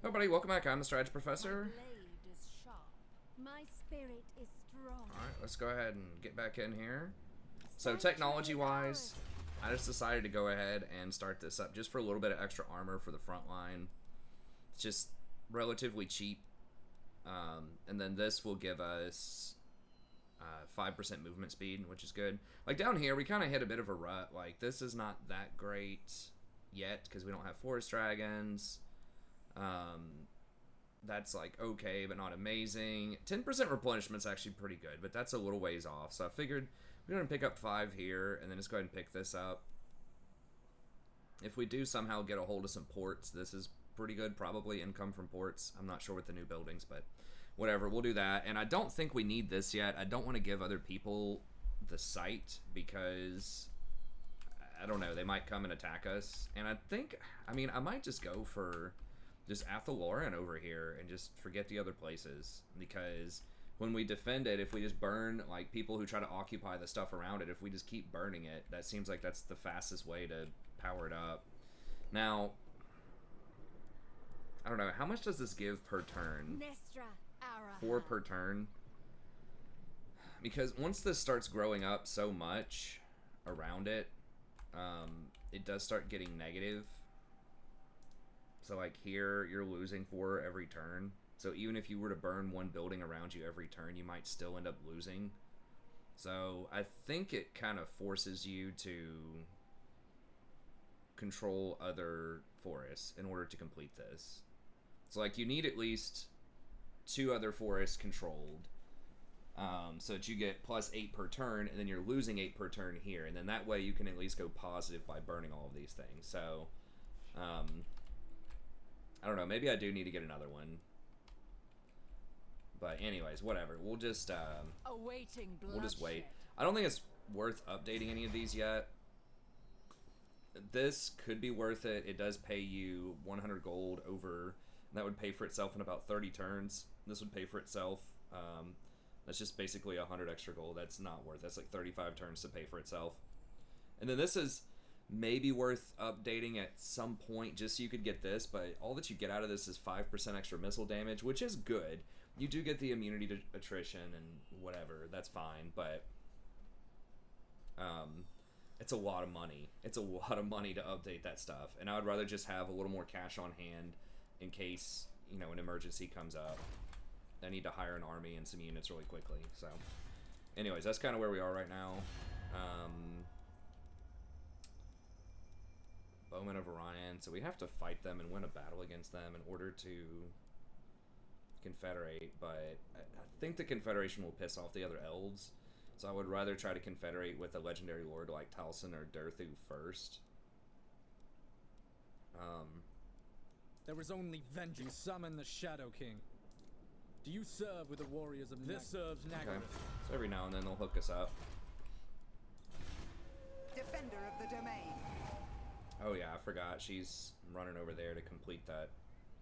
Hello, buddy. Welcome back. I'm the Strategy Professor. My blade is sharp. My spirit is strong. Alright, let's go ahead and get back in here. So, technology-wise, I just decided to go ahead and start this up just for a little bit of extra armor for the front line. It's just relatively cheap. And then this will give us 5% movement speed, which is good. Like, down here, we kind of hit a bit of a rut. Like, this is not that great yet because we don't have forest dragons. That's like okay, but not amazing. 10% replenishment's actually pretty good, but that's a little ways off. So I figured we're going to pick up 5 here, and then just go ahead and pick this up. If we do somehow get a hold of some ports, this is pretty good. Probably income from ports. I'm not sure with the new buildings, but whatever. We'll do that. And I don't think we need this yet. I don't want to give other people the site because I don't know. They might come and attack us. And I think, I mean, I might just go for just Athaloran over here and just forget the other places, because when we defend it, if we just burn like people who try to occupy the stuff around it, if we just keep burning it, that seems like that's the fastest way to power it up. Now, I don't know, how much does this give per turn? 4 per turn. Because once this starts growing up so much around it, it does start getting negative. So like here, you're losing 4 every turn. So even if you were to burn one building around you every turn, you might still end up losing. So I think it kind of forces you to control other forests in order to complete this. So like you need at least 2 other forests controlled. So that you get plus 8 per turn, and then you're losing 8 per turn here. And then that way you can at least go positive by burning all of these things. So, I don't know, maybe I do need to get another one. But anyways, whatever. We'll just Awaiting bloodshed. we'll just wait. I don't think it's worth updating any of these yet. This could be worth it. It does pay you 100 gold over, and that would pay for itself in about 30 turns. This would pay for itself. That's just basically 100 extra gold. That's not worth it. That's like 35 turns to pay for itself. And then this is maybe worth updating at some point just so you could get this, but all that you get out of this is 5% extra missile damage, which is good. You do get the immunity to attrition and whatever, that's fine, but it's a lot of money. It's a lot of money to update that stuff, and I would rather just have a little more cash on hand in case, you know, an emergency comes up. I need to hire an army and some units really quickly, so anyways, that's kind of where we are right now. Bowman of Orion, so we have to fight them and win a battle against them in order to confederate, but I think the confederation will piss off the other elves, so I would rather try to confederate with a legendary lord like Talisman or Durthu first. There is only vengeance. You summon the Shadow King. Do you serve with the warriors of This serves Nagarythe. Okay, so every now and then they'll hook us up. Defender of the domain. Oh yeah, I forgot. She's running over there to complete that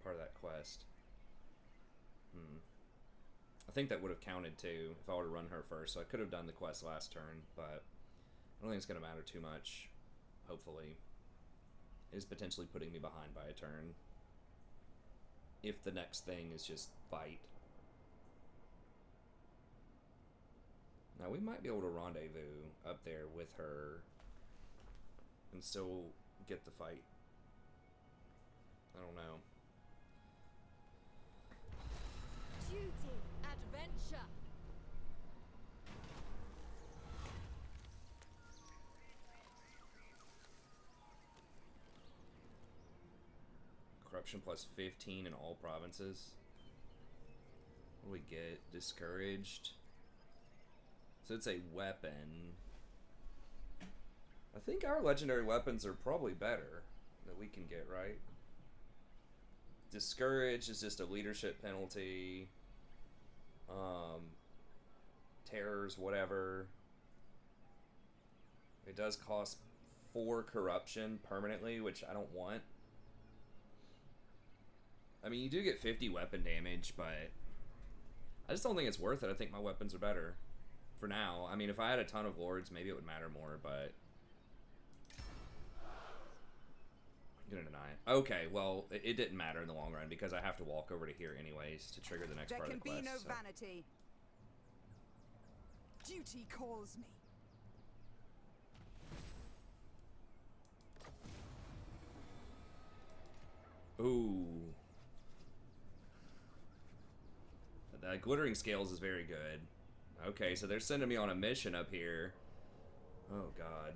part of that quest. I think that would have counted too if I would have run her first. So I could have done the quest last turn, but I don't think it's going to matter too much. Hopefully. It is potentially putting me behind by a turn. If the next thing is just fight. Now we might be able to rendezvous up there with her and still get the fight. I don't know. Duty, adventure. Corruption plus 15 in all provinces. What do we get? Discouraged. So it's a weapon. I think our legendary weapons are probably better that we can get, right? Discouraged is just a leadership penalty. Terrors, whatever. It does cost 4 corruption permanently, which I don't want. I mean, you do get 50 weapon damage, but I just don't think it's worth it. I think my weapons are better for now. I mean, if I had a ton of lords, maybe it would matter more, but Gonna deny it. Okay, well, it didn't matter in the long run because I have to walk over to here anyways to trigger the next There part can of the quest. be no so. vanity. Duty calls me. Ooh. The glittering scales is very good. Okay, so they're sending me on a mission up here. Oh, God.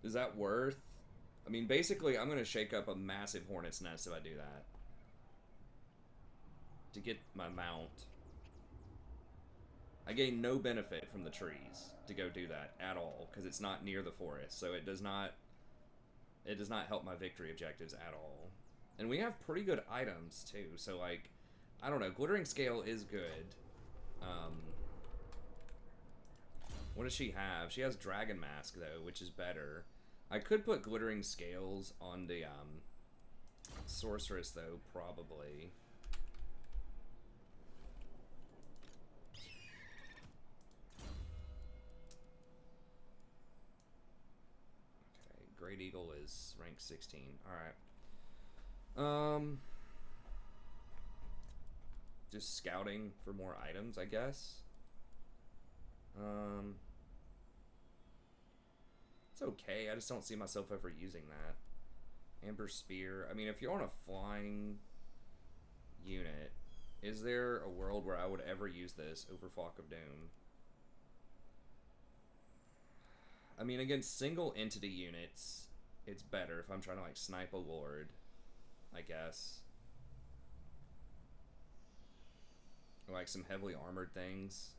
Is that worth? I mean, basically, I'm going to shake up a massive hornet's nest if I do that. To get my mount. I gain no benefit from the trees to go do that at all, because it's not near the forest, so it does not help my victory objectives at all. And we have pretty good items, too, so, like, I don't know, glittering scale is good. What does she have? She has Dragon Mask, though, which is better. I could put glittering scales on the, sorceress, though, probably. Okay, Great Eagle is rank 16. Alright. Just scouting for more items, I guess. It's okay, I just don't see myself ever using that. Amber Spear. I mean, if you're on a flying unit, is there a world where I would ever use this over Flock of Doom? I mean, against single entity units, it's better if I'm trying to, like, snipe a lord, I guess. Or, like, some heavily armored things.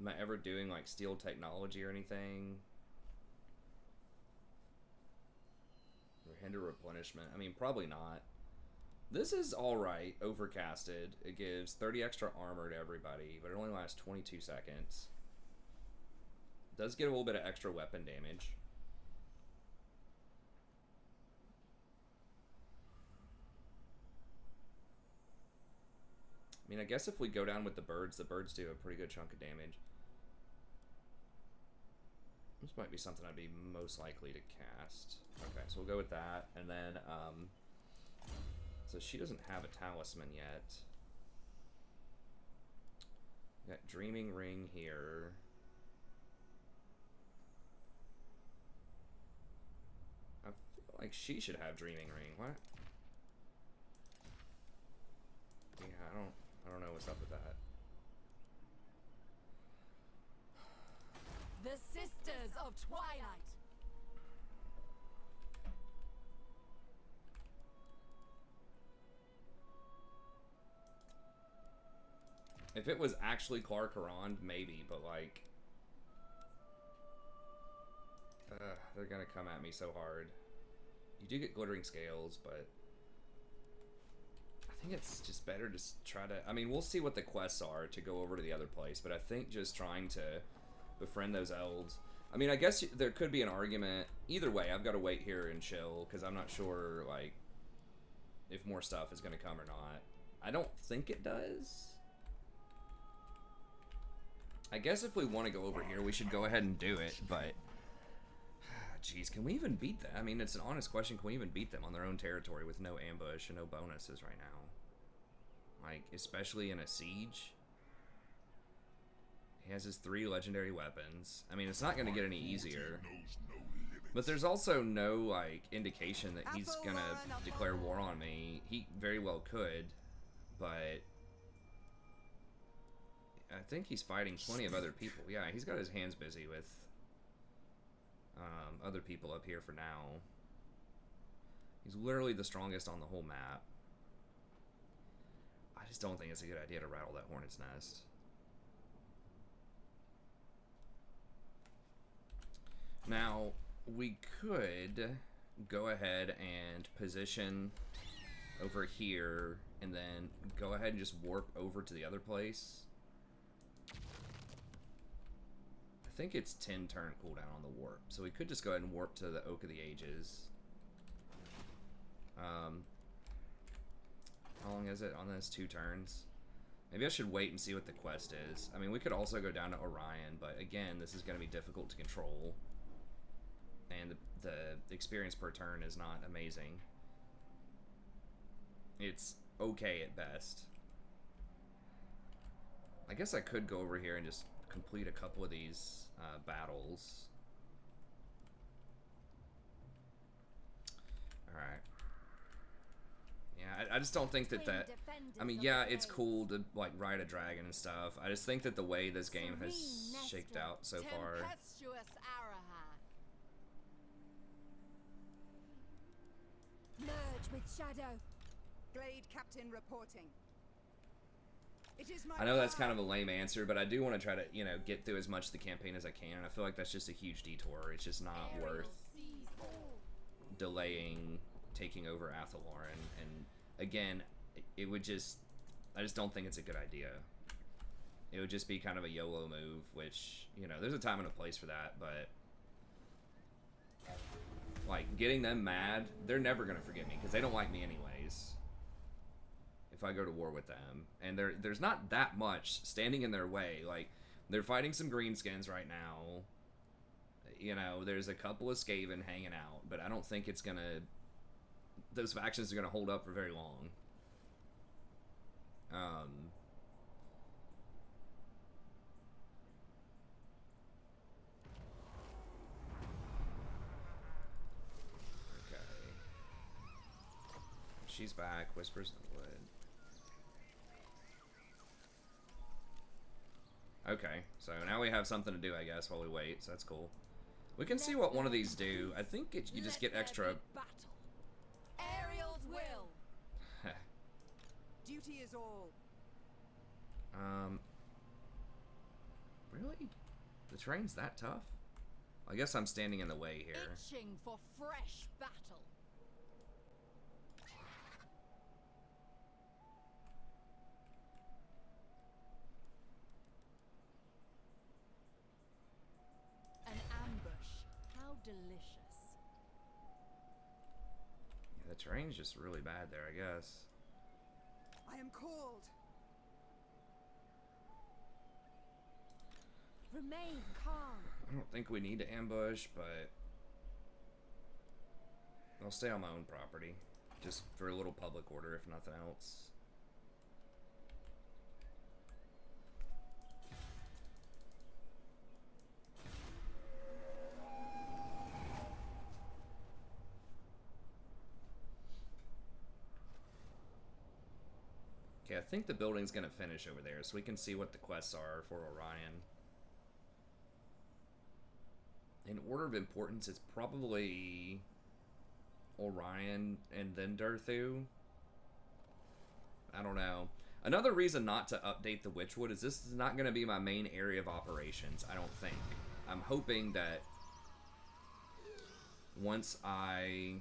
Am I ever doing, like, steel technology or anything? Or hinder replenishment? I mean, probably not. This is alright, overcasted. It gives 30 extra armor to everybody, but it only lasts 22 seconds. It does get a little bit of extra weapon damage. I mean, I guess if we go down with the birds do a pretty good chunk of damage. This might be something I'd be most likely to cast. Okay, so we'll go with that. And then, so she doesn't have a talisman yet. We got Dreaming Ring here. I feel like she should have Dreaming Ring. What? Yeah, I don't know what's up with that. The Sisters of Twilight. If it was actually Clark Arond, maybe, but like... they're gonna come at me so hard. You do get glittering scales, but... I think it's just better to try to... I mean, we'll see what the quests are to go over to the other place, but I think just trying to befriend those elves... I mean, I guess there could be an argument. Either way, I've got to wait here and chill, because I'm not sure, like, if more stuff is going to come or not. I don't think it does. I guess if we want to go over here, we should go ahead and do it, but... Jeez, can we even beat them? I mean, it's an honest question. Can we even beat them on their own territory with no ambush and no bonuses right now? Like, especially in a siege? He has his 3 legendary weapons. I mean, it's not going to get any easier. But there's also no, like, indication that he's going to declare war on me. He very well could, but... I think he's fighting plenty of other people. Yeah, he's got his hands busy with other people up here for now. He's literally the strongest on the whole map. I just don't think it's a good idea to rattle that hornet's nest. Now, we could go ahead and position over here and then go ahead and just warp over to the other place. I think it's 10 turn cooldown on the warp, so we could just go ahead and warp to the Oak of the Ages. How long is it on this? 2 turns? Maybe I should wait and see what the quest is. I mean, we could also go down to Orion, but again, this is going to be difficult to control. and the experience per turn is not amazing. It's okay at best. I guess I could go over here and just complete a couple of these battles. Alright. Yeah, I just don't think that I mean, yeah, it's cool to, like, ride a dragon and stuff. I just think that the way this game has shaked out so far... Merge with shadow. Blade Captain reporting. It is my I know that's kind of a lame answer, but I do want to try to, you know, get through as much of the campaign as I can, and I feel like that's just a huge detour. It's just not worth delaying taking over Athalauren, and again, it would just... I just don't think it's a good idea. It would just be kind of a YOLO move, which, you know, there's a time and a place for that, but... Like, getting them mad, they're never going to forget me, because they don't like me anyways. If I go to war with them. And there's not that much standing in their way. Like, they're fighting some greenskins right now. You know, there's a couple of Skaven hanging out, but I don't think it's going to... Those factions are going to hold up for very long. Okay. She's back. Whispers in the wood. Okay, so now we have something to do, I guess, while we wait, so that's cool. We can see what one of these do. I think you just get extra... Ariel's will. duty is all. Really? The terrain's that tough? I guess I'm standing in the way here. Itching for fresh battle. An ambush. How delicious. Yeah, the terrain's just really bad there, I guess. I am called. Remain calm. I don't think we need to ambush, but I'll stay on my own property, just for a little public order, if nothing else. Okay, I think the building's gonna finish over there, so we can see what the quests are for Orion. In order of importance, it's probably Orion and then Durthu. I don't know. Another reason not to update the Witchwood is this is not going to be my main area of operations, I don't think. I'm hoping that once I,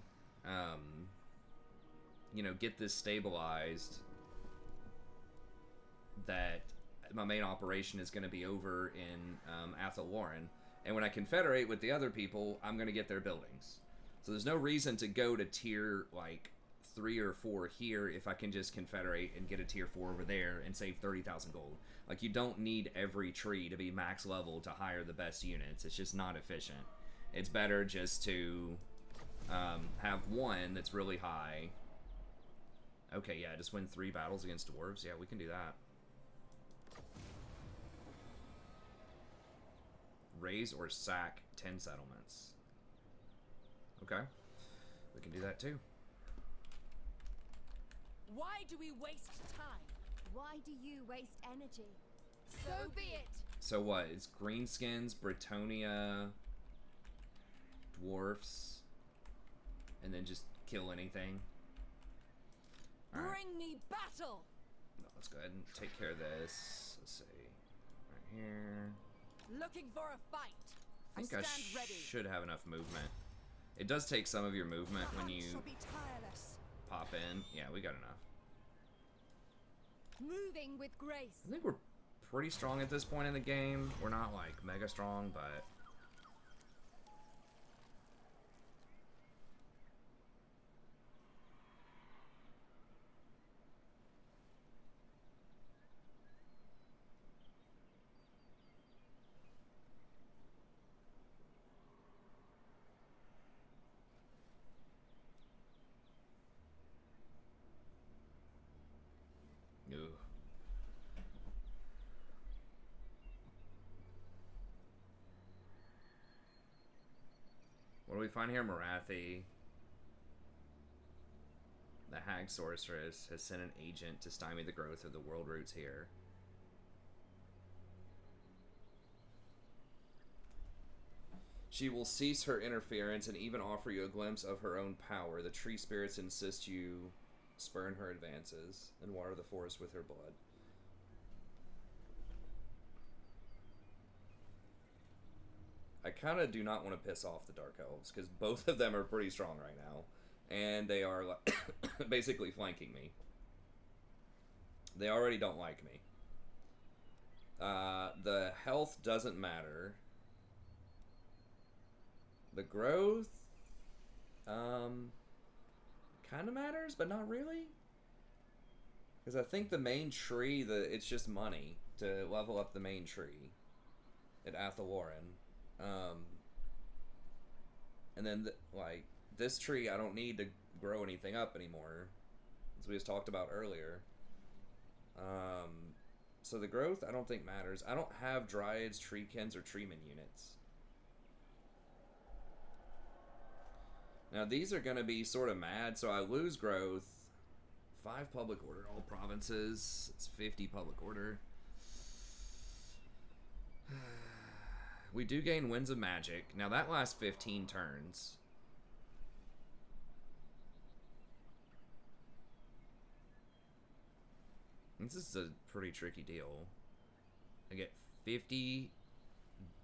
you know, get this stabilized, that my main operation is going to be over in Athalauren. And when I confederate with the other people, I'm going to get their buildings. So there's no reason to go to tier, like, 3 or 4 here if I can just confederate and get a tier 4 over there and save 30,000 gold. Like, you don't need every tree to be max level to hire the best units. It's just not efficient. It's better just to have one that's really high. Okay, yeah, just win 3 battles against dwarves. Yeah, we can do that. Raise or sack 10 settlements. Okay. We can do that too. Why do we waste time? Why do you waste energy? So be it. So what? It's greenskins, Bretonia, dwarfs, and then just kill anything. All right. Bring me battle. No, let's go ahead and take care of this. Let's see. Right here. Looking for a fight. I think I should have enough movement. It does take some of your movement when you Be tireless. pop in. Yeah, we got enough. Moving with grace. I think we're pretty strong at this point in the game. We're not like mega strong, but do we find here? Marathi. The Hag Sorceress has sent an agent to stymie the growth of the world roots here. She will cease her interference and even offer you a glimpse of her own power. The tree spirits insist you spurn her advances and water the forest with her blood. I kind of do not want to piss off the Dark Elves, because both of them are pretty strong right now. And they are like basically flanking me. They already don't like me. The health doesn't matter. The growth, kind of matters, but not really. Because I think the main tree, it's just money to level up the main tree at Athaloran. And then, like, this tree, I don't need to grow anything up anymore, as we just talked about earlier. So the growth, I don't think matters. I don't have Dryads, Treekins, or Treeman units. Now, these are going to be sort of mad, so I lose growth. 5 public order, all provinces. It's 50 public order. We do gain Winds of Magic. Now, that lasts 15 turns. This is a pretty tricky deal. I get 50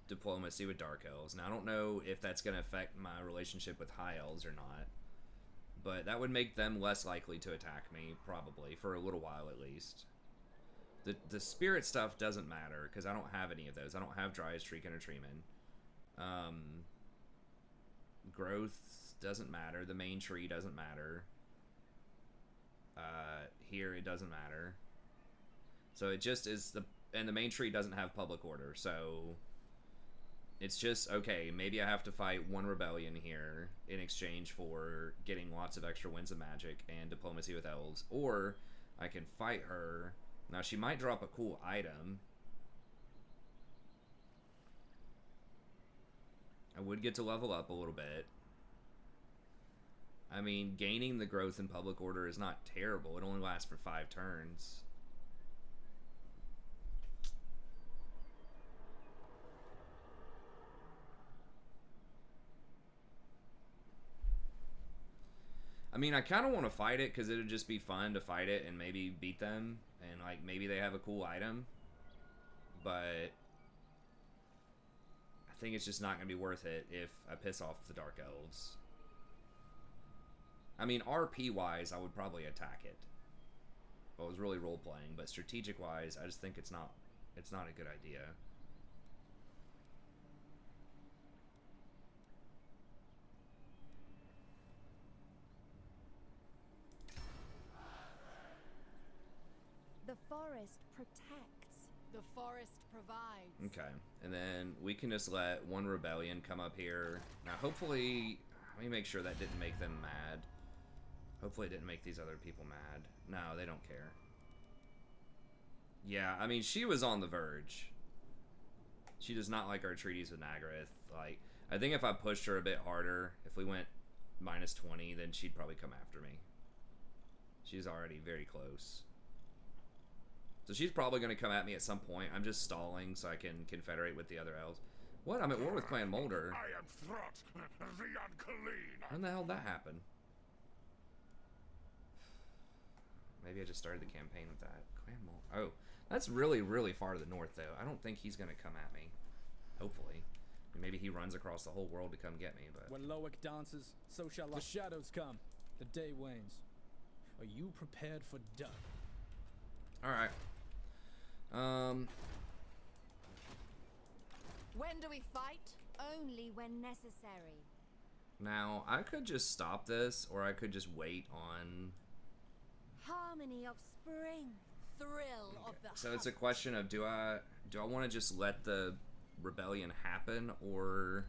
diplomacy with Dark Elves. Now, I don't know if that's going to affect my relationship with High Elves or not. But that would make them less likely to attack me, probably, for a little while at least. The spirit stuff doesn't matter, because I don't have any of those. I don't have Dryads, Treekin, or Treeman. Growth doesn't matter. The main tree doesn't matter. Here, it doesn't matter. So it just is and the main tree doesn't have public order, so it's just, okay, maybe I have to fight one rebellion here in exchange for getting lots of extra Winds of Magic and diplomacy with elves, or I can fight her. Now, she might drop a cool item. I would get to level up a little bit. I mean, gaining the growth in public order is not terrible. It only lasts for 5 turns. I mean, I kind of want to fight it because it would just be fun to fight it and maybe beat them. And, like, maybe they have a cool item. But I think it's just not going to be worth it if I piss off the Dark Elves. I mean, RP-wise, I would probably attack it if I was really role-playing. But strategic-wise, I just think it's not a good idea. The forest protects. The forest provides. Okay, and then we can just let one rebellion come up here. Now, hopefully, let me make sure that didn't make them mad. Hopefully it didn't make these other people mad. No, they don't care. Yeah, I mean, she was on the verge. She does not like our treaties with Nagaroth. Like, I think if I pushed her a bit harder, if we went -20, then she'd probably come after me. She's already very close. So she's probably going to come at me at some point. I'm just stalling so I can confederate with the other elves. What? I'm at war with Clan Mulder. I am Throt, the Unclean. When the hell did that happen? Maybe I just started the campaign with that. Clan Mulder. Oh, that's really, really far to the north, though. I don't think he's going to come at me. Hopefully. Maybe he runs across the whole world to come get me, but... When Loic dances, so shall I. The shadows come. The day wanes. Are you prepared for death? Alright. When do we fight? Only when necessary. Now, I could just stop this, or I could just wait on... Harmony of spring. Thrill of the So it's a hunt. question of, do I want to just let the rebellion happen, or...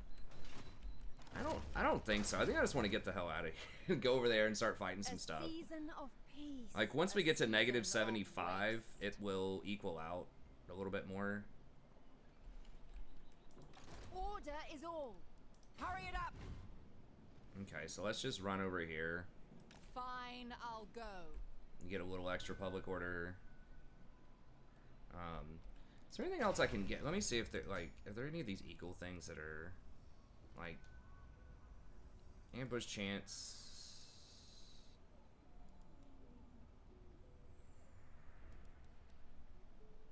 I don't think so. I think I just want to get the hell out of here. Go over there and start fighting some stuff. Season of peace. Like, once we get to season negative of 75, rest. it will equal out a little bit more. Order is all. Hurry it up. Okay, so let's just run over here. Fine, I'll go. Get a little extra public order. Is there anything else I can get? Let me see if there, like, are there any of these eagle things that are, like, ambush chance?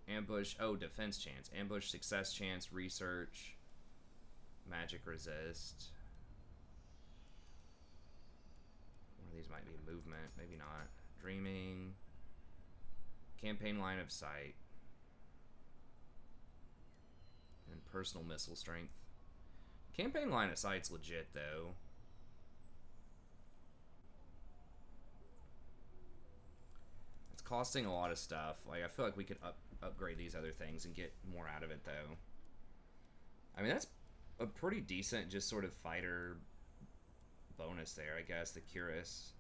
Ambush, oh, defense chance. Ambush success chance, research, magic resist. One of these might be movement, maybe not. Dreaming. Campaign line of sight. And personal missile strength. Campaign line of sight's legit, though. It's costing a lot of stuff. Like, I feel like we could upgrade these other things and get more out of it, though. I mean, that's a pretty decent just sort of fighter bonus there, I guess. The Curus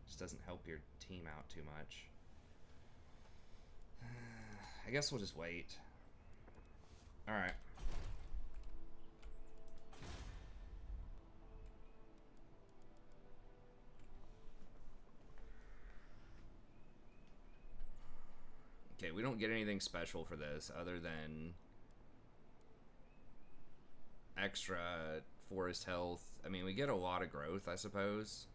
just doesn't help your team out too much. I guess we'll just wait. Alright. Okay, we don't get anything special for this other than extra forest health. I mean, we get a lot of growth, I suppose.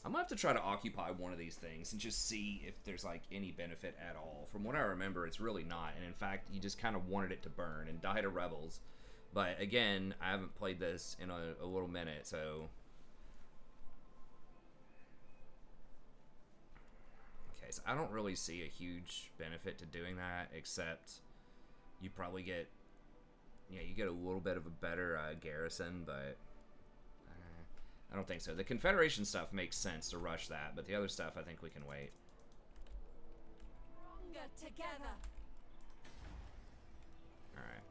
I'm gonna have to try to occupy one of these things and just see if there's like any benefit at all. From what I remember, it's really not, and in fact, you just kind of wanted it to burn and die to rebels. But again, I haven't played this in a little minute, so okay. So I don't really see a huge benefit to doing that, except you probably get, yeah, you get a little bit of a better garrison, but. I don't think so. The Confederation stuff makes sense to rush that, but the other stuff I think we can wait. Stronger together. Alright.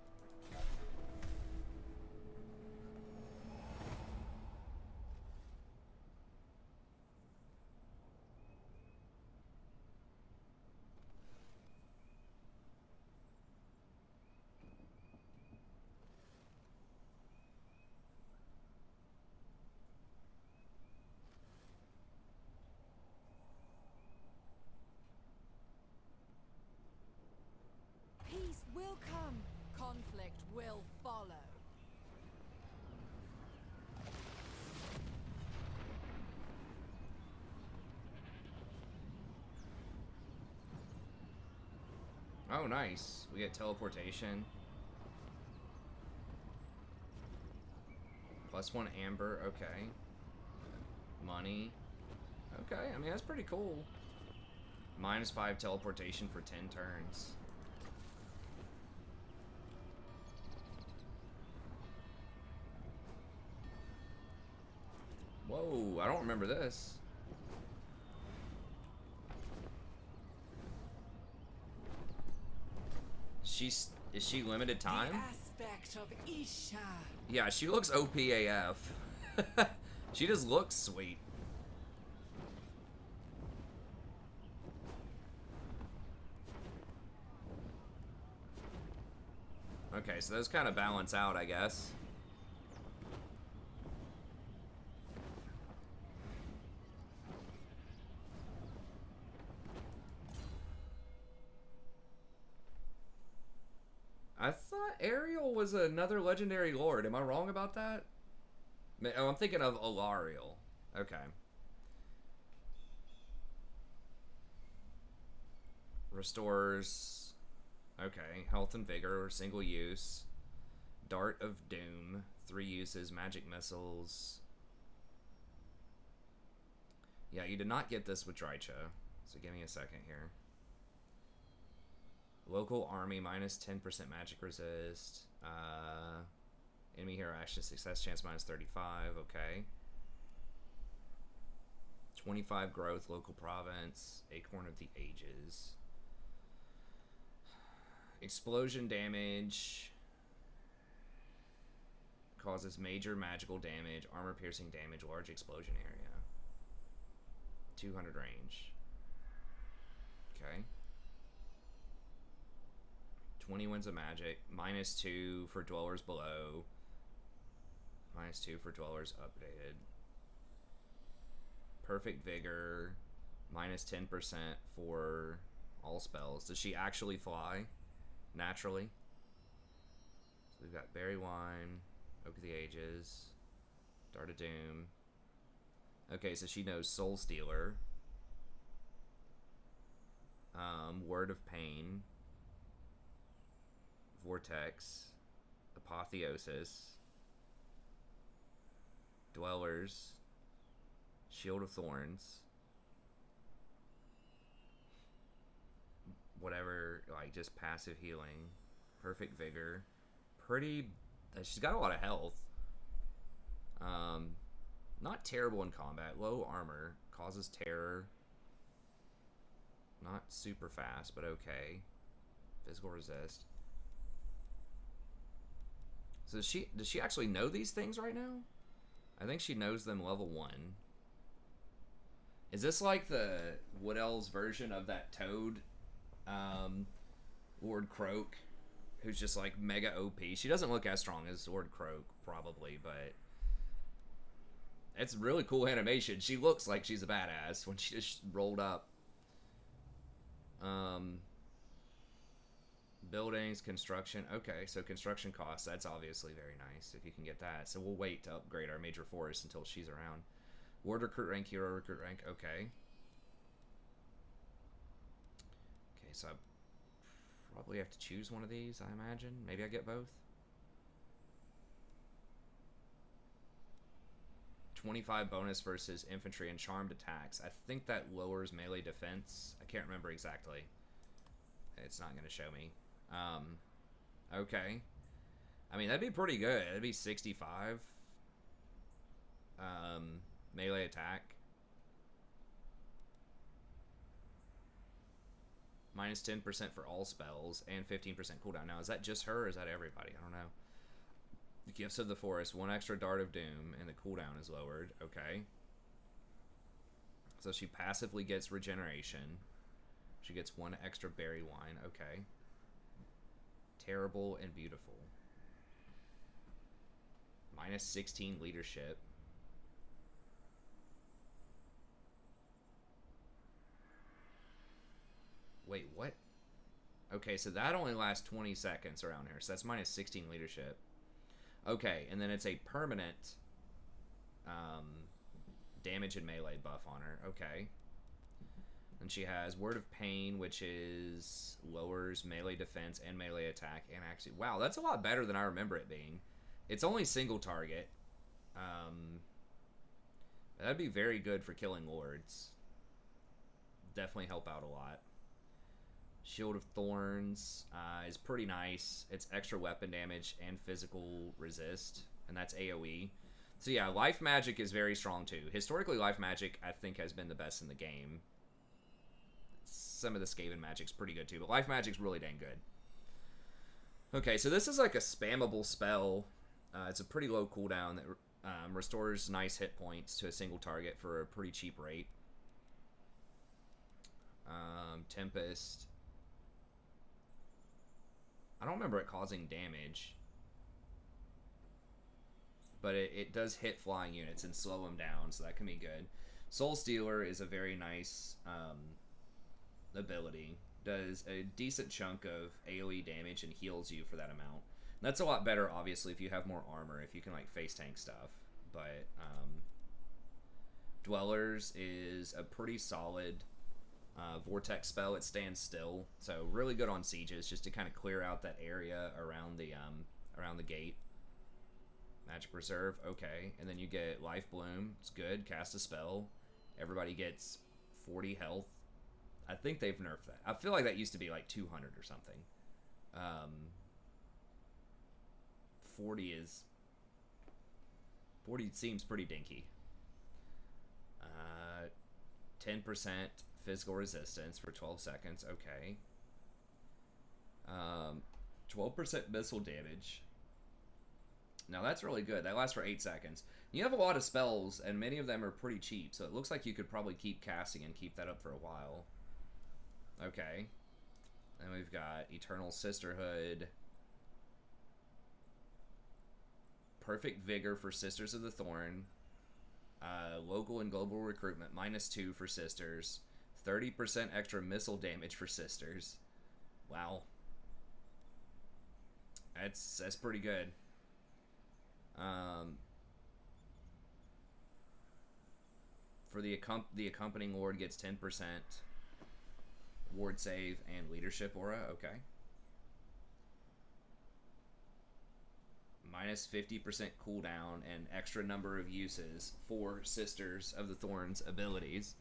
Peace will come. Conflict will follow. Oh, nice. We get teleportation. +1 amber, okay. Money. Okay, I mean, that's pretty cool. -5 teleportation for 10 turns. Whoa, I don't remember this. Is she limited time? The aspect of Isha. Yeah, she looks OPAF. She just looks sweet. Okay, so those kind of balance out, I guess. I thought Ariel was another legendary lord. Am I wrong about that? Oh, I'm thinking of Alariel. Okay. Restores... Okay, health and vigor, single use. Dart of Doom, 3 uses, magic missiles. Yeah, you did not get this with Drycha, so give me a second here. Local army, -10% magic resist. Enemy hero action success chance, -35, okay. 25 growth, local province, Acorn of the Ages. Explosion damage. Causes major magical damage, armor piercing damage, large explosion area. 200 range. Okay. 20 winds of magic. -2 for dwellers below. -2 for dwellers updated. Perfect vigor. -10% for all spells. Does she actually fly? Naturally. So we've got Berry Wine, Oak of the Ages, Dart of Doom. Okay, so she knows Soul Stealer. Word of Pain. Vortex. Apotheosis. Dwellers. Shield of Thorns. Whatever, like just passive healing. Perfect vigor. Pretty, she's got a lot of health. Not terrible in combat. Low armor. Causes terror. Not super fast, but okay. Physical resist. So does she actually know these things right now? I think she knows them level 1. Is this like the Wood Elves version of that Toad, Lord Croak, who's just like mega OP? She doesn't look as strong as Lord Croak, probably, but it's really cool animation. She looks like she's a badass when she just rolled up. Buildings, construction. Okay, so construction costs, that's obviously very nice if you can get that. So we'll wait to upgrade our major forest until she's around. Ward recruit rank, hero recruit rank. Okay. Okay, so I probably have to choose one of these, I imagine. Maybe I get both. 25 bonus versus infantry and charmed attacks. I think that lowers melee defense. I can't remember exactly. It's not going to show me. Okay. I mean, that'd be pretty good. That'd be 65. Melee attack. -10% for all spells and 15% cooldown. Now, is that just her or is that everybody? I don't know. The Gifts of the Forest, 1 extra Dart of Doom, and the cooldown is lowered. Okay. So she passively gets regeneration. She gets 1 extra Berry Wine. Okay. Terrible and Beautiful. -16 leadership. Wait, what? Okay, so that only lasts 20 seconds around here. So that's -16 leadership. Okay, and then it's a permanent damage and melee buff on her. Okay. And she has Word of Pain, which is lowers melee defense and melee attack. And actually, wow, that's a lot better than I remember it being. It's only single target. That'd be very good for killing lords. Definitely help out a lot. Shield of Thorns is pretty nice. It's extra weapon damage and physical resist, and that's AoE. So yeah, life magic is very strong too. Historically, life magic, I think, has been the best in the game. Some of the Skaven magic's pretty good too, but life magic's really dang good. Okay, so this is like a spammable spell. It's a pretty low cooldown that restores nice hit points to a single target for a pretty cheap rate. Tempest. I don't remember it causing damage, but it does hit flying units and slow them down, so that can be good. Soul Stealer is a very nice ability. Does a decent chunk of AoE damage and heals you for that amount. And that's a lot better, obviously, if you have more armor, if you can like face tank stuff. But Dwellers is a pretty solid vortex spell. It stands still, so really good on sieges, just to kind of clear out that area around the gate. Magic Reserve, okay, and then you get Life Bloom. It's good. Cast a spell. Everybody gets 40 health. I think they've nerfed that. I feel like that used to be like 200 or something. 40 seems pretty dinky. 10% physical resistance for 12 seconds. Okay. 12% missile damage. Now that's really good. That lasts for 8 seconds. You have a lot of spells, and many of them are pretty cheap, so it looks like you could probably keep casting and keep that up for a while. Okay. And we've got Eternal Sisterhood. Perfect Vigor for Sisters of the Thorn. Local and global recruitment, -2 for Sisters. 30% extra missile damage for Sisters. Wow. That's pretty good. For the accompanying Lord gets 10% ward save and leadership aura. Okay. -50% cooldown and extra number of uses for Sisters of the Thorn's abilities.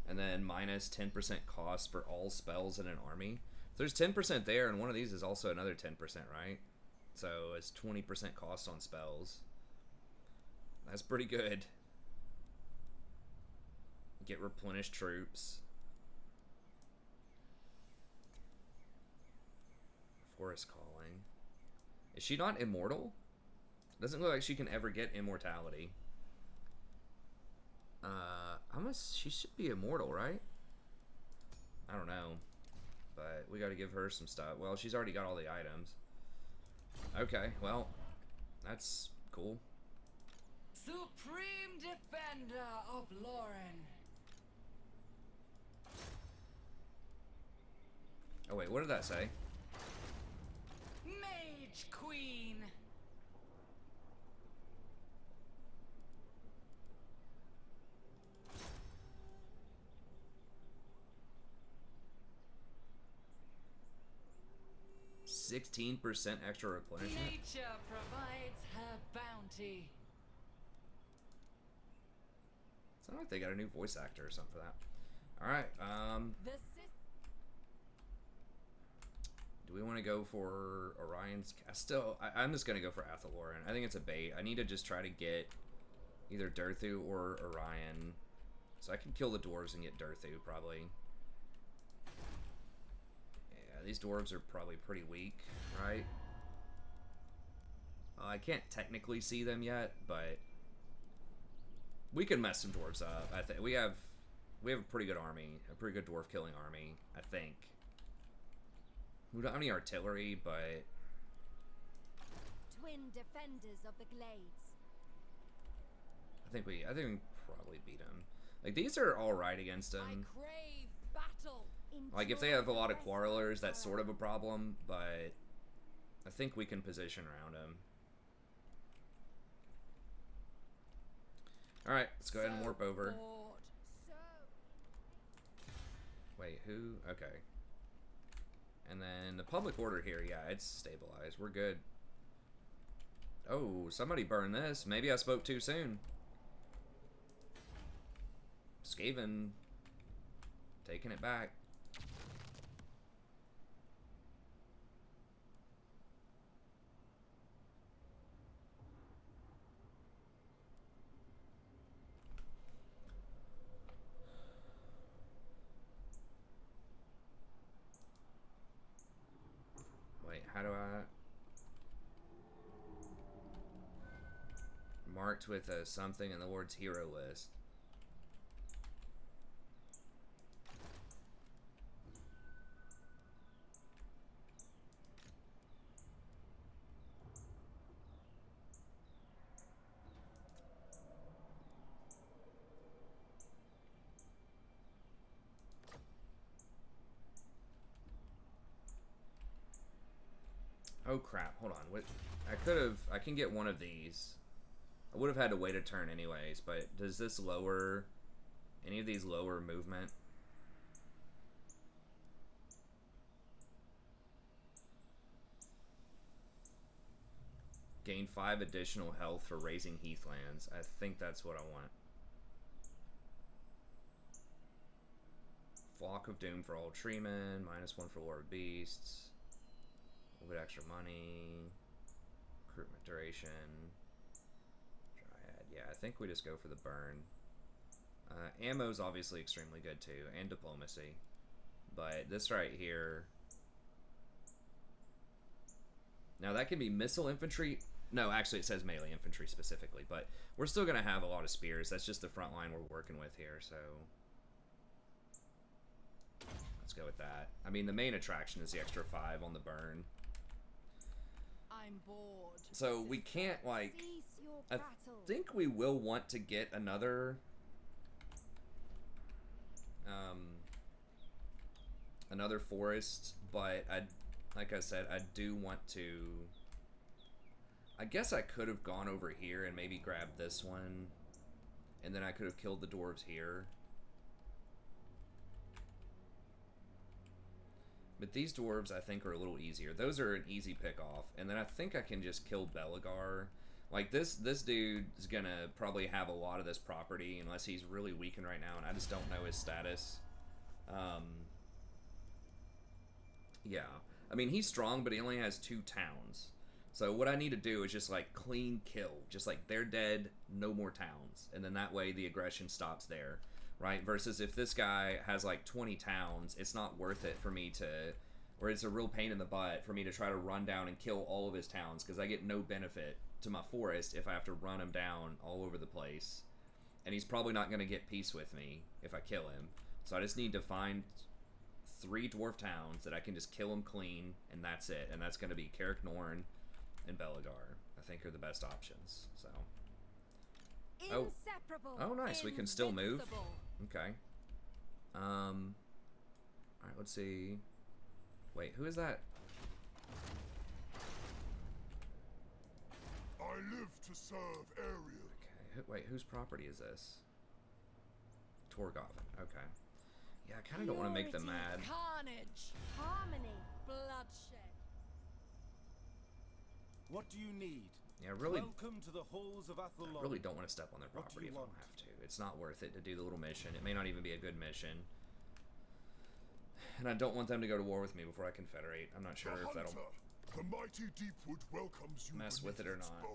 And then -10% cost for all spells in an army. So there's 10% there, and one of these is also another 10%, right? So it's 20% cost on spells. That's pretty good. Get replenished troops. Forest Calling. Is she not immortal? Doesn't look like she can ever get immortality. She should be immortal, right? I don't know. But we gotta give her some stuff. Well, she's already got all the items. Okay, well, that's cool. Supreme Defender of Lauren. Oh wait, what did that say? Mage Queen. %16 extra replenishment. Nature provides her bounty. It's not like they got a new voice actor or something for that. Alright, do we want to go for Orion's cast? I'm just going to go for Athaloran. I think it's a bait. I need to just try to get either Durthu or Orion. So I can kill the dwarves and get Durthu, probably. Yeah, these dwarves are probably pretty weak, right? I can't technically see them yet, but we can mess some dwarves up. I think we have a pretty good army, a pretty good dwarf killing army, I think. We don't have any artillery, but Twin defenders of the glades. I think we probably beat them. Like, these are all right against them. I crave battle. Like, if they have a lot of quarrelers, that's sort of a problem, but I think we can position around them. Alright, let's go ahead and warp over. Wait, who? Okay. And then the public order here, yeah, it's stabilized. We're good. Oh, somebody burned this. Maybe I spoke too soon. Skaven taking it back. Wait, how do I... Marked with a something in the Lord's hero list. Oh crap, hold on. What? I can get one of these. I would have had to wait a turn anyways, but does this lower any of these lower movement? Gain 5 additional health for raising heathlands. I think that's what I want. Flock of Doom for all treemen, -1 for Lord Beasts. A little bit extra money. Recruitment duration. Dryad. Yeah, I think we just go for the burn. Ammo's obviously extremely good too, and diplomacy. But this right here... Now that can be missile infantry No, actually it says melee infantry specifically, but we're still going to have a lot of spears. That's just the front line we're working with here, so let's go with that. I mean, the main attraction is the extra 5 on the burn. I'm bored. So we can't, like, Cease your I battle. think we will want to get another another forest, but like I said, I do want to. I guess I could have gone over here and maybe grabbed this one, and then I could have killed the dwarves here. But these dwarves, I think, are a little easier. Those are an easy pick off, and then I think I can just kill Belagar. Like, this dude is gonna probably have a lot of this property unless he's really weakened right now, and I just don't know his status. Yeah. I mean, he's strong, but he only has 2 towns. So what I need to do is just, like, clean kill. Just, like, they're dead, no more towns. And then that way the aggression stops there, right? Versus if this guy has, like, 20 towns, it's not worth it for me to... Or it's a real pain in the butt for me to try to run down and kill all of his towns, because I get no benefit to my forest if I have to run him down all over the place. And he's probably not going to get peace with me if I kill him. So I just need to find 3 dwarf towns that I can just kill them clean, and that's it. And that's going to be Carrick Norn and Belagar, I think, are the best options. So. Inseparable. Oh, nice. We can still move. Invincible. Okay. All right. Let's see. Wait, who is that? I live to serve Ariel. Okay. Wait, whose property is this? Torgoven. Okay. Yeah, I kind of don't want to make them mad. Carnage. Harmony. Bloodshed. What do you need? Yeah, really. Welcome to the halls of Athlon. I really don't want to step on their What do property you if I want? don't have to. It's not worth it to do the little mission. It may not even be a good mission. And I don't want them to go to war with me before I confederate. I'm not sure The if that'll... hunter, the mighty Deepwood welcomes you mess with beneath it or its not. bower.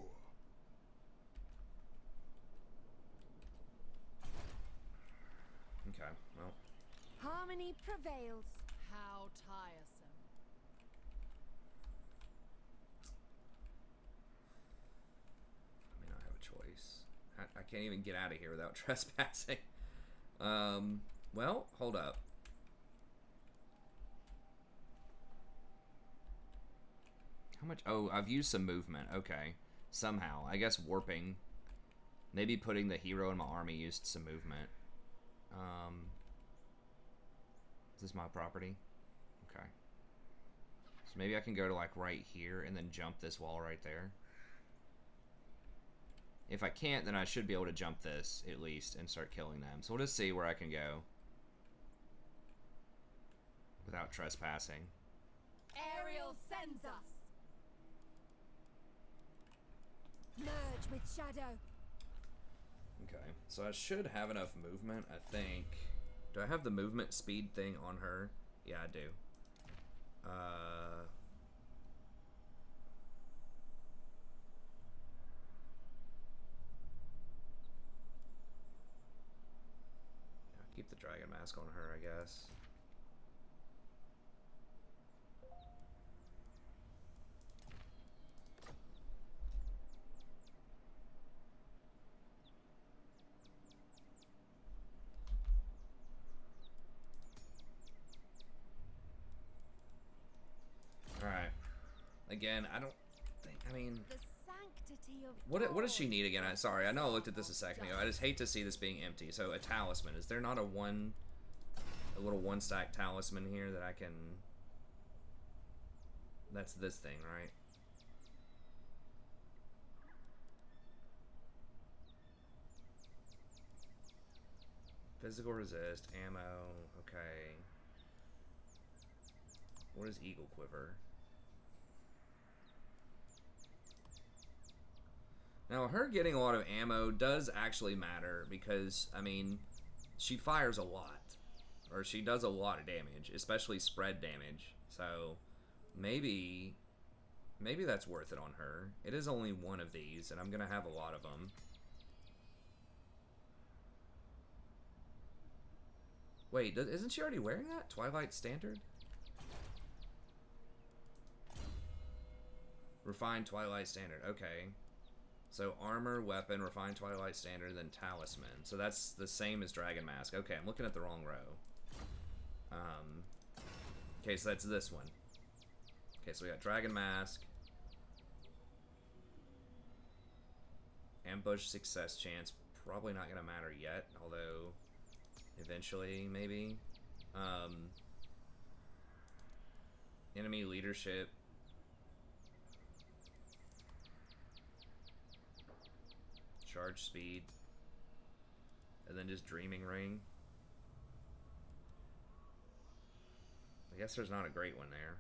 Okay, well. Harmony prevails. How tiresome. I may not have a choice. I can't even get out of here without trespassing. Well, hold up. How much? Oh, I've used some movement. Okay. Somehow. I guess warping. Maybe putting the hero in my army used some movement. Is this my property? Okay. So maybe I can go to, like, right here and then jump this wall right there. If I can't, then I should be able to jump this, at least, and start killing them. So we'll just see where I can go. Without trespassing. Ariel sends us. Merge with shadow. Okay, so I should have enough movement, I think. Do I have the movement speed thing on her? Yeah, I do. Keep the dragon mask on her, I guess. Alright. Again, I don't think, I mean... The sanctity of What does she God. need again? Sorry, I know I looked at this a second ago. I just hate to see this being empty. So, a talisman. Is there not a little one-stack talisman here that I can... That's this thing, right? Physical resist, ammo, okay. What is Eagle Quiver? Now, her getting a lot of ammo does actually matter because, I mean, she fires a lot. Or she does a lot of damage, especially spread damage. So, maybe that's worth it on her. It is only one of these, and I'm going to have a lot of them. Wait, isn't she already wearing that? Twilight Standard? Refined Twilight Standard. Okay. So armor, weapon, refined Twilight Standard, then Talisman. So that's the same as Dragon Mask. Okay, I'm looking at the wrong row. Okay, so that's this one. Okay, so we got Dragon Mask. Ambush success chance. Probably not going to matter yet, although eventually, maybe. Enemy leadership. Charge speed. And then just Dreaming Ring. I guess there's not a great one there.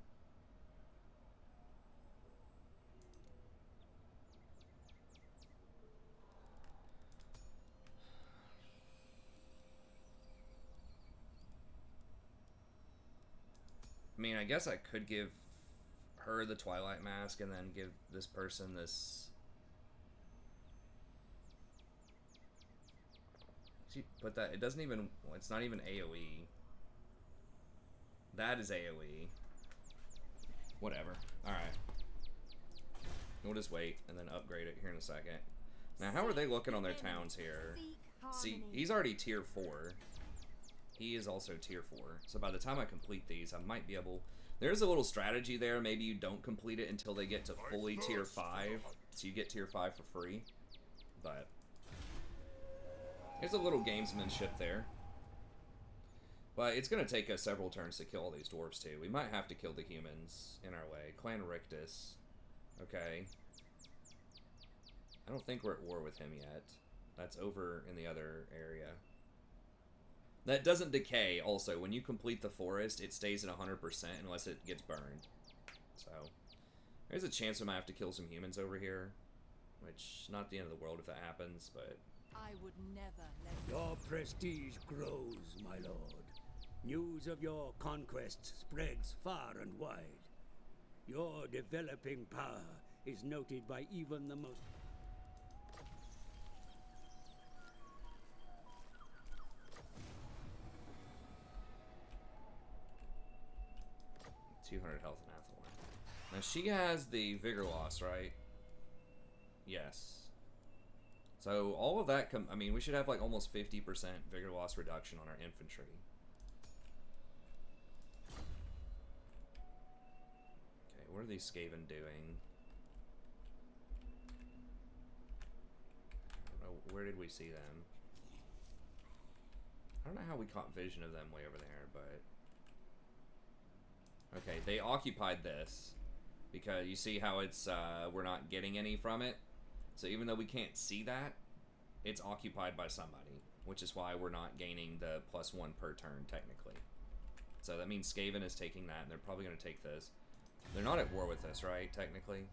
I mean, I guess I could give her the Twilight Mask and then give this person this. She put that. It doesn't even. Well, it's not even AoE. That is AoE. Whatever. Alright. We'll just wait and then upgrade it here in a second. Now, how are they looking on their towns here? See, he's already tier 4. He is also tier 4. So by the time I complete these, I might be able... There's a little strategy there. Maybe you don't complete it until they get to fully tier 5. So you get tier 5 for free. But... there's a little gamesmanship there. But it's going to take us several turns to kill all these dwarves too. We might have to kill the humans in our way. Clan Rictus. Okay. I don't think we're at war with him yet. That's over in the other area. That doesn't decay, also. When you complete the forest, it stays at 100% unless it gets burned. So, there's a chance we might have to kill some humans over here. Which, not the end of the world if that happens, but... I would never let Your prestige grows, my lord. News of your conquests spreads far and wide. Your developing power is noted by even the most... 200 health in Athlorn. Now she has the vigor loss, right? Yes. So all of that, I mean, we should have like almost 50% vigor loss reduction on our infantry. Okay, what are these Skaven doing? I don't know, where did we see them? I don't know how we caught vision of them way over there, but... Okay, they occupied this because you see how it's we're not getting any from it. So even though we can't see that, it's occupied by somebody, which is why we're not gaining the +1 per turn technically. So that means Skaven is taking that, and they're probably going to take this. They're not at war with us, right? Technically.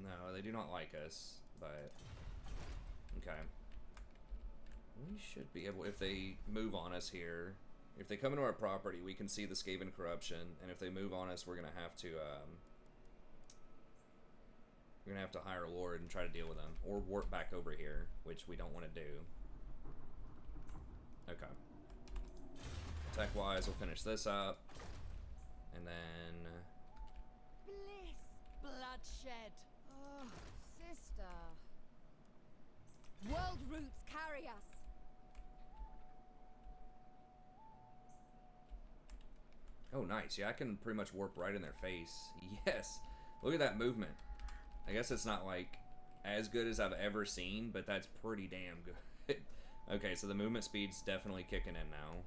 No, they do not like us, but okay. We should be able, if they move on us here. If they come into our property, we can see the Skaven corruption, and if they move on us, we're gonna have to hire a lord and try to deal with them, or warp back over here, which we don't want to do. Okay. Tech-wise, we'll finish this up, and then Bliss. bloodshed. Oh, sister. World roots carry us. oh, nice. Yeah, I can pretty much warp right in their face. Yes. Look at that movement. I guess it's not, like, as good as I've ever seen, but that's pretty damn good. Okay, so the movement speed's definitely kicking in now.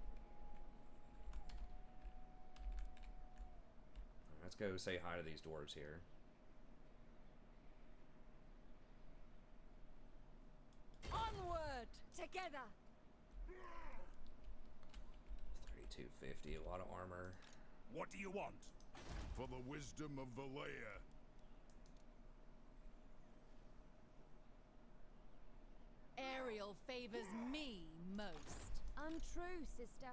Let's go say hi to these dwarves here. Onward. Together. 3250, a lot of armor. What do you want? For the wisdom of Valea. Ariel favors me most. Untrue, sister.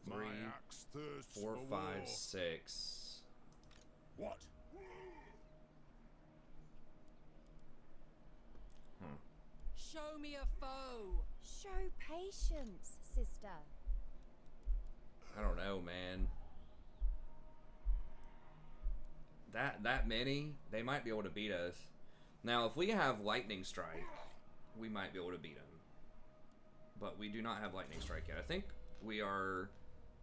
My 3, axe thirsts 4, for 5, war. 6. What? Show me a foe. Show patience, sister. I don't know, man. that many, they might be able to beat us. Now, if we have Lightning Strike, we might be able to beat them. But we do not have Lightning Strike yet. I think we are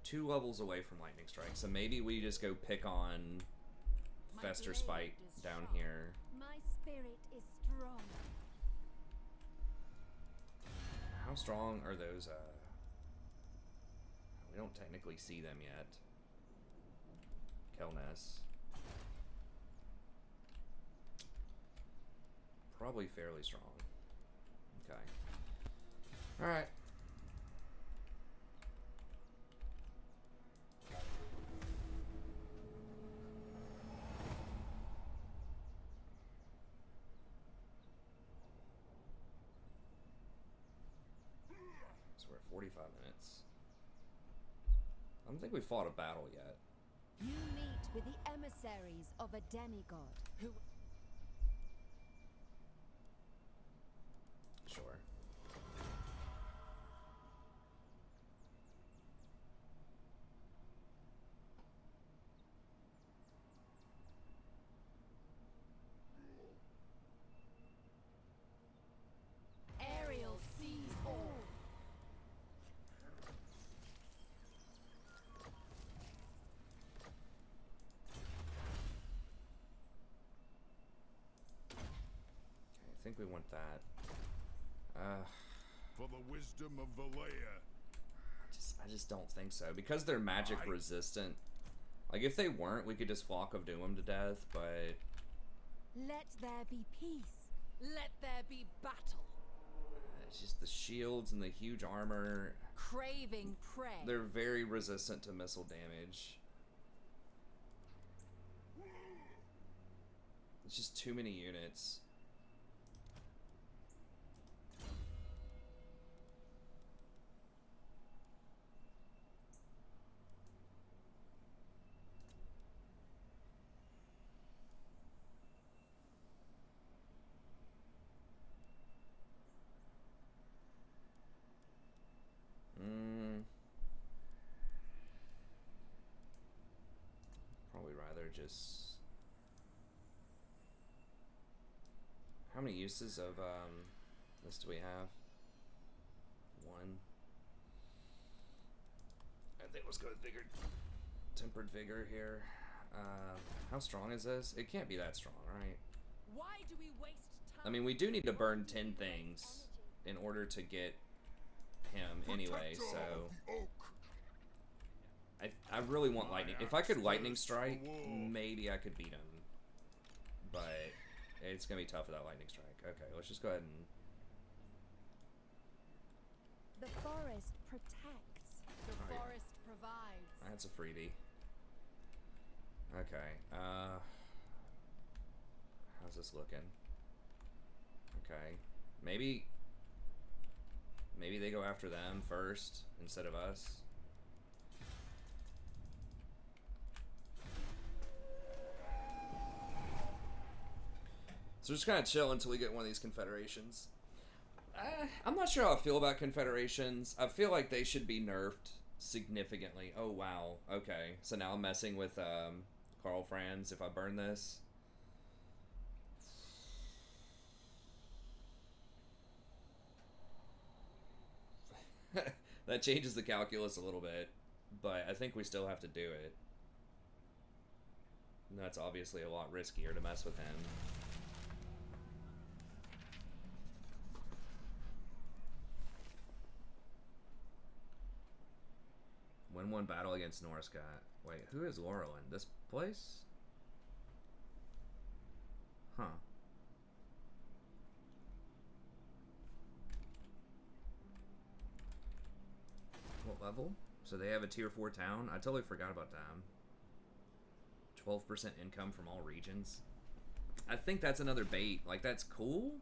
2 levels away from Lightning Strike, so maybe we just go pick on Fester Spite down here. My spirit is strong. How strong are those, we don't technically see them yet. Kelness. Probably fairly strong. Okay. Alright. So we're at 45 minutes. I don't think we fought a battle yet. You meet with the emissaries of a demigod. Who? Sure. Ariel sees all. Okay, I think we want that. For the wisdom of Valea. I just don't think so. Because they're magic resistant. Like, if they weren't, we could just Flock of Doom them to death, but... Let there be peace. Let there be battle. It's just the shields and the huge armor. Craving prey. They're very resistant to missile damage. It's just too many units. Probably rather just... How many uses of this do we have? 1. I think let's go with Vigor. Tempered Vigor here. How strong is this? It can't be that strong, right? Why do we waste time? I mean, we do need to burn 10 things in order to get him anyway, so... I really want lightning. If I could lightning strike, maybe I could beat him. But it's gonna be tough without lightning strike. Okay, let's just go ahead and... The forest protects. The Oh, yeah. forest provides. That's a freebie. Okay, how's this looking? Okay, maybe they go after them first instead of us. So just kind of chill until we get one of these confederations. I'm not sure how I feel about confederations. I feel like they should be nerfed significantly. Oh wow. Okay. So now I'm messing with Carl Franz if I burn this. That changes the calculus a little bit, but I think we still have to do it. And that's obviously a lot riskier to mess with him. Win one battle against Norscott. Wait, who is Laurelin? This place? Huh. What level? So they have a tier 4 town? I totally forgot about them. 12% income from all regions. I think that's another bait. Like, that's cool.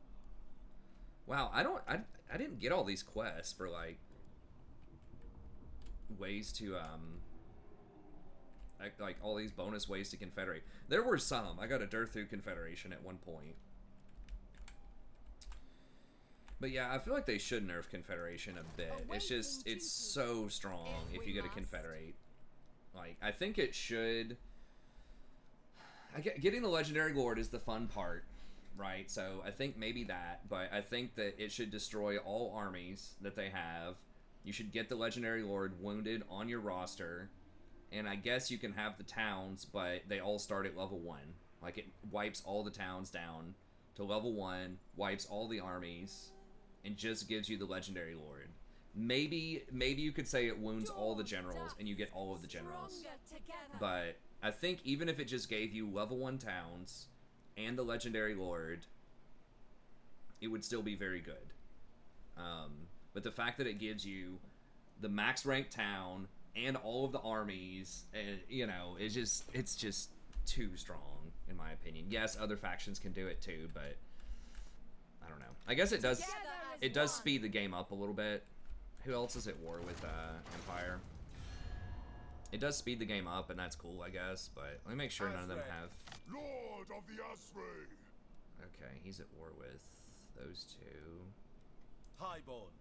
Wow, I didn't get all these quests for, like, ways to, like all these bonus ways to confederate. There were some. I got a Durthu Confederation at one point. But yeah, I feel like they should nerf Confederation a bit. It's just, it's so strong if you get a Confederate. Like, I think it should... getting the Legendary Lord is the fun part, right? So I think maybe that, but I think that it should destroy all armies that they have. You should get the Legendary Lord wounded on your roster, and I guess you can have the towns, but they all start at level 1. Like, it wipes all the towns down to level 1, wipes all the armies, and just gives you the Legendary Lord. Maybe you could say it wounds all the generals, and you get all of the generals. But I think even if it just gave you level 1 towns and the Legendary Lord, it would still be very good. But the fact that it gives you the max ranked town and all of the armies, and you know, it's just too strong in my opinion. Yes, other factions can do it too, but I don't know. I guess it does speed the game up a little bit. Who else is at war with Empire? It does speed the game up, and that's cool, I guess, but let me make sure none of them have... Lord of the Asray! Okay, he's at war with those two. Highborn.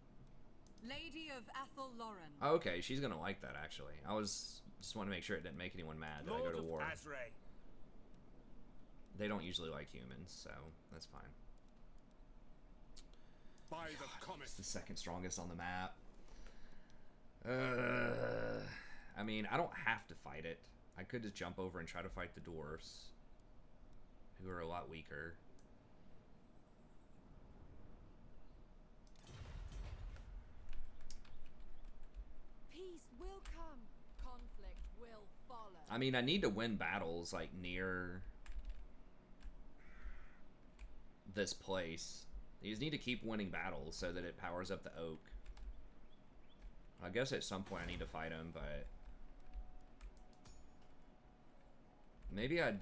Lady of Athel Lauren. Oh, okay, she's gonna like that, actually. I just want to make sure it didn't make anyone mad that I go to war. Asray. They don't usually like humans, so that's fine. By the comet. It's the second strongest on the map. I mean, I don't have to fight it. I could just jump over and try to fight the dwarves, who are a lot weaker. Peace will come. Conflict will follow. I mean, I need to win battles, like, near this place. You just need to keep winning battles so that it powers up the oak. I guess at some point I need to fight him, but... maybe I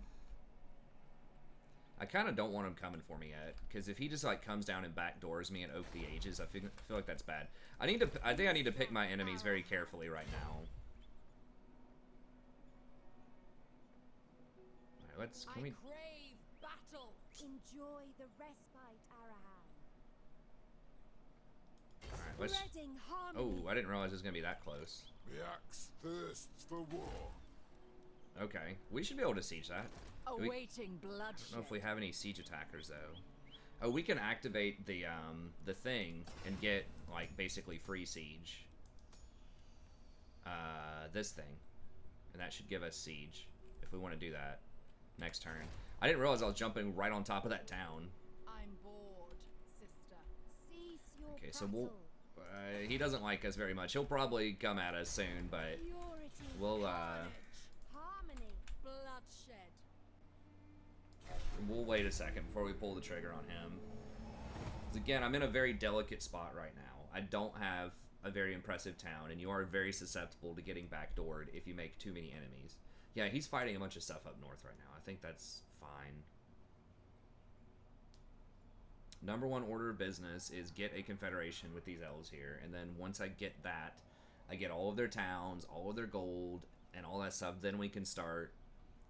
kind of don't want him coming for me yet, because if he just like comes down and backdoors me and Oak the Ages, I feel like that's bad. I think I need to pick my enemies very carefully right now. All right, I crave battle. Enjoy the respite, Arahan. All right, let's... Spreading harmony. oh, I didn't realize it was gonna be that close. The axe thirsts for war. Okay, we should be able to siege that. Awaiting bloodshed. I don't know if we have any siege attackers though. Oh, we can activate the thing and get like basically free siege. This thing, and that should give us siege if we want to do that next turn. I didn't realize I was jumping right on top of that town. I'm bored, sister. Cease your Okay, so prattle. he doesn't like us very much. He'll probably come at us soon, but Purity. we'll Harmony. Bloodshed. we'll wait a second before we pull the trigger on him. 'Cause again, I'm in a very delicate spot right now. I don't have a very impressive town, and you are very susceptible to getting backdoored if you make too many enemies. Yeah, he's fighting a bunch of stuff up north right now. I think that's fine. Number one order of business is get a confederation with these elves here, and then once I get that, I get all of their towns, all of their gold, and all that stuff, then we can start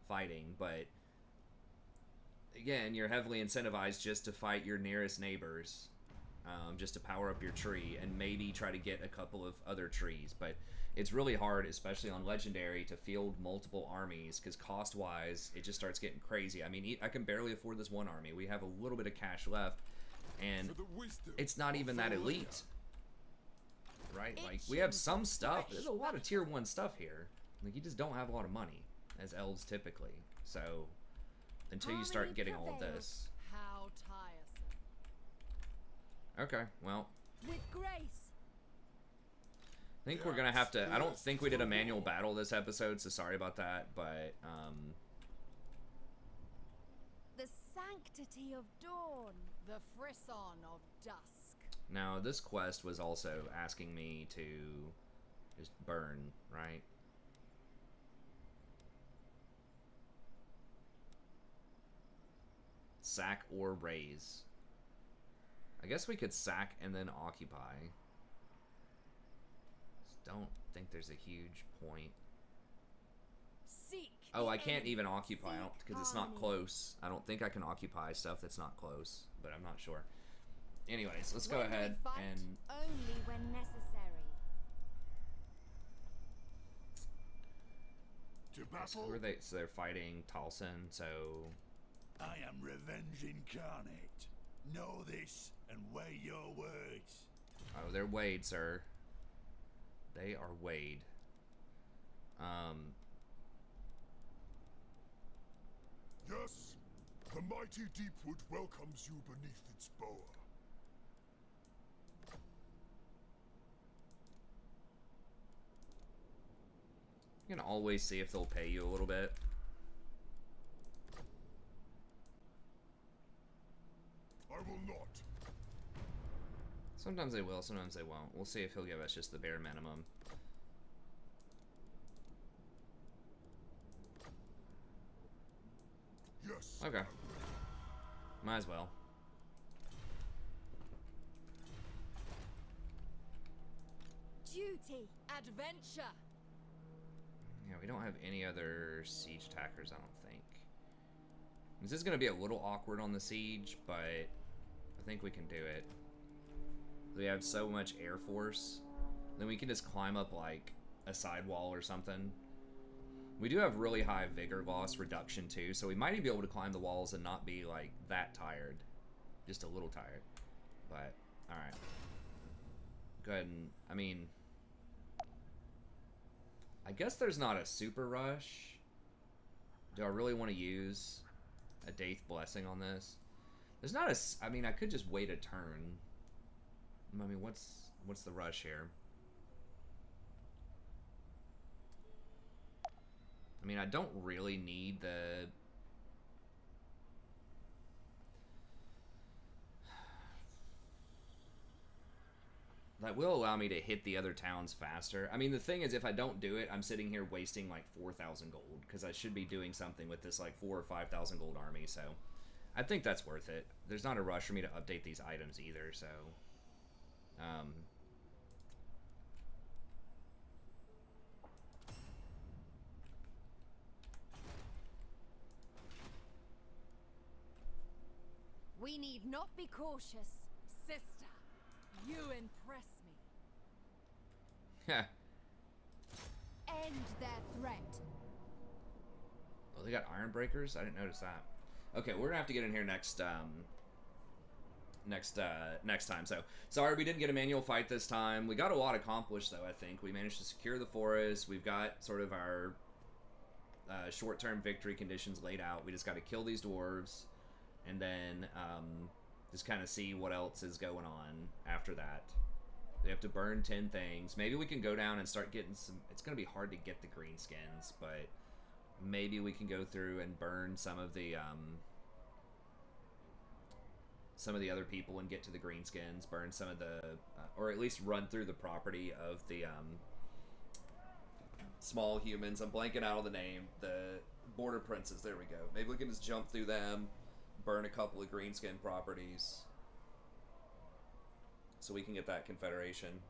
fighting. But again, you're heavily incentivized just to fight your nearest neighbors, just to power up your tree, and maybe try to get a couple of other trees. But it's really hard, especially on Legendary, to field multiple armies, because cost-wise, it just starts getting crazy. I mean, I can barely afford this one army. We have a little bit of cash left, and it's not even that elite. Right? Like, we have some stuff. There's a lot of tier 1 stuff here. Like, you just don't have a lot of money, as elves typically. So, until you start getting all of this. How tiresome. Okay, well, With grace. I think we're gonna have to... I don't think we did a manual battle this episode, so sorry about that, but, The sanctity of dawn. The frisson of dusk. now, this quest was also asking me to just burn, right? Sack or raise. I guess we could sack and then occupy. Just don't think there's a huge point. Seek. Oh, the I can't end. even occupy because it's not harmony. close. I don't think I can occupy stuff that's not close, but I'm not sure. Anyways, let's go When we ahead fight, and... Only when necessary. To battle? Who are they? So they're fighting Talisman, so... I am revenge incarnate. Know this and weigh your words. Oh, they're Wade, sir. They are Wade. Yes, the mighty Deepwood welcomes you beneath its bower. You can always see if they'll pay you a little bit. I will not. Sometimes they will, sometimes they won't. We'll see if he'll give us just the bare minimum. Yes. Okay. Might as well. Duty. Adventure. Yeah, we don't have any other siege attackers, I don't think. This is going to be a little awkward on the siege, but I think we can do it. We have so much air force. Then we can just climb up like a sidewall or something. We do have really high vigor loss reduction too, so we might even be able to climb the walls and not be like that tired. Just a little tired. But, alright. Go ahead and, I mean... I guess there's not a super rush. Do I really want to use a Daith Blessing on this? There's not a... I mean, I could just wait a turn. I mean, what's the rush here? I mean, I don't really need the... That will allow me to hit the other towns faster. I mean, the thing is, if I don't do it, I'm sitting here wasting like 4,000 gold, because I should be doing something with this like 4,000 or 5,000 gold army, so I think that's worth it. There's not a rush for me to update these items either, so... We need not be cautious. Sister, you impress me. Yeah. End their threat. Oh, they got iron breakers? I didn't notice that. Okay, we're gonna have to get in here next time. So sorry we didn't get a manual fight this time. We got a lot accomplished though. I think we managed to secure the forest. We've got sort of our short-term victory conditions laid out. We just got to kill these dwarves, and then just kind of see what else is going on after that. We have to burn 10 things. Maybe we can go down and start getting some... It's going to be hard to get the green skins, but maybe we can go through and burn some of the other people and get to the green skins. Burn some of the... or at least run through the property of the small humans. I'm blanking out on the name. The border princes. There we go. Maybe we can just jump through them. Burn a couple of greenskin properties so we can get that confederation.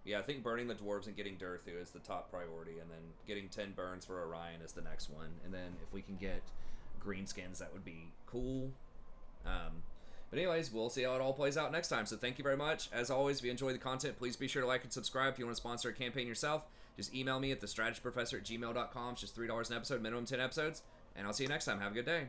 Yeah, I think burning the dwarves and getting Durthu is the top priority, and then getting 10 burns for Orion is the next one. And then if we can get greenskins, that would be cool. But anyways, we'll see how it all plays out next time. So thank you very much. As always, if you enjoy the content, please be sure to like and subscribe. If you want to sponsor a campaign yourself, just email me at thestrategyprofessor@gmail.com. It's just $3 an episode, minimum 10 episodes. And I'll see you next time. Have a good day.